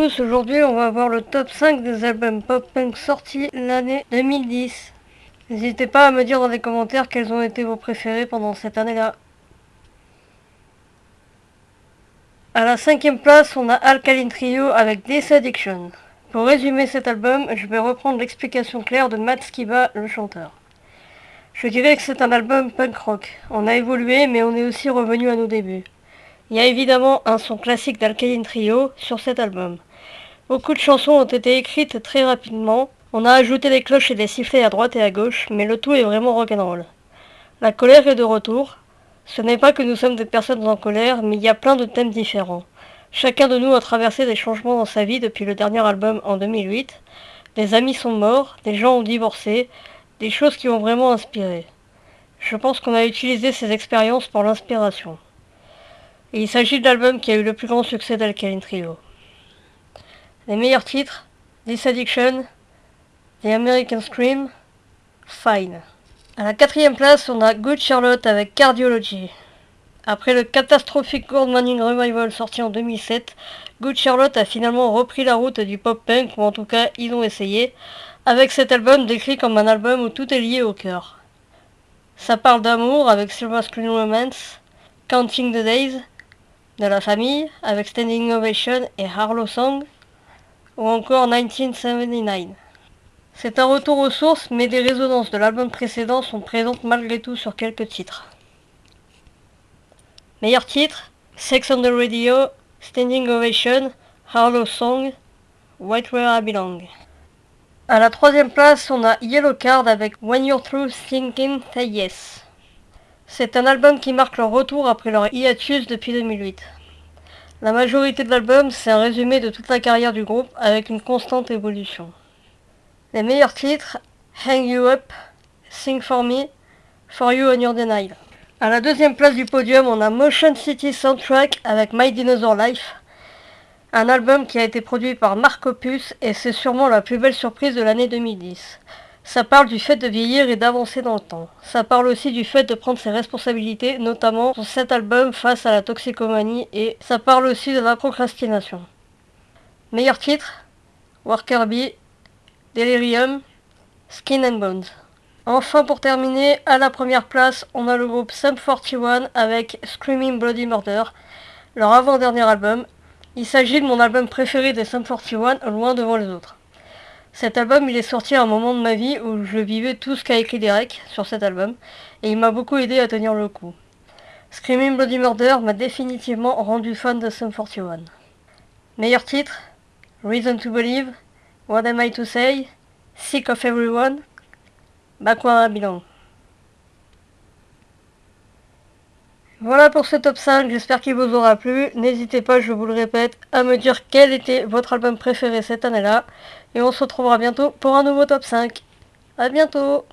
tous, aujourd'hui on va voir le top 5 des albums pop-punk sortis l'année 2010. N'hésitez pas à me dire dans les commentaires quels ont été vos préférés pendant cette année-là. À la 5ème place, on a Alkaline Trio avec This Addiction. Pour résumer cet album, je vais reprendre l'explication claire de Matt Skiba, le chanteur. Je dirais que c'est un album punk rock. On a évolué, mais on est aussi revenu à nos débuts. Il y a évidemment un son classique d'Alkaline Trio sur cet album. Beaucoup de chansons ont été écrites très rapidement, on a ajouté des cloches et des sifflets à droite et à gauche, mais le tout est vraiment rock'n'roll. La colère est de retour. Ce n'est pas que nous sommes des personnes en colère, mais il y a plein de thèmes différents. Chacun de nous a traversé des changements dans sa vie depuis le dernier album en 2008. Des amis sont morts, des gens ont divorcé, des choses qui ont vraiment inspiré. Je pense qu'on a utilisé ces expériences pour l'inspiration. Et il s'agit de l'album qui a eu le plus grand succès d'Alkaline Trio. Les meilleurs titres: This Addiction, The American Scream, Fine. À la 4ème place, on a Good Charlotte avec Cardiology. Après le catastrophique Good Morning Revival sorti en 2007, Good Charlotte a finalement repris la route du pop-punk, ou en tout cas ils ont essayé, avec cet album décrit comme un album où tout est lié au cœur. Ça parle d'amour avec Silver Screen Romance, Counting the Days, de la famille avec Standing Ovation et Harlow Song, ou encore 1979. C'est un retour aux sources, mais des résonances de l'album précédent sont présentes malgré tout sur quelques titres. Meilleurs titres: Sex on the Radio, Standing Ovation, Harlow Song, Right Where I Belong. À la 3ème place, on a Yellow Card avec When You're Through Thinking Say Yes. C'est un album qui marque leur retour après leur hiatus depuis 2008. La majorité de l'album, c'est un résumé de toute la carrière du groupe avec une constante évolution. Les meilleurs titres: Hang You Up, Sing For Me, For You on Your Denial. À la 2ème place du podium, on a Motion City Soundtrack avec My Dinosaur Life, un album qui a été produit par Mark Hoppus et c'est sûrement la plus belle surprise de l'année 2010. Ça parle du fait de vieillir et d'avancer dans le temps. Ça parle aussi du fait de prendre ses responsabilités, notamment sur cet album face à la toxicomanie, et ça parle aussi de la procrastination. Meilleur titre: Worker Bee, Delirium, Skin and Bones. Enfin, pour terminer, à la première place, on a le groupe Sum 41 avec Screaming Bloody Murder, leur avant-dernier album. Il s'agit de mon album préféré des Sum 41, loin devant les autres. Cet album, il est sorti à un moment de ma vie où je vivais tout ce qu'a écrit Derek sur cet album, et il m'a beaucoup aidé à tenir le coup. Screaming Bloody Murder m'a définitivement rendu fan de Sum 41. Meilleur titre: Reason to Believe, What Am I to Say, Sick of Everyone, Back Where I Belong. Voilà pour ce top 5, j'espère qu'il vous aura plu. N'hésitez pas, je vous le répète, à me dire quel était votre album préféré cette année-là. Et on se retrouvera bientôt pour un nouveau top 5. A bientôt!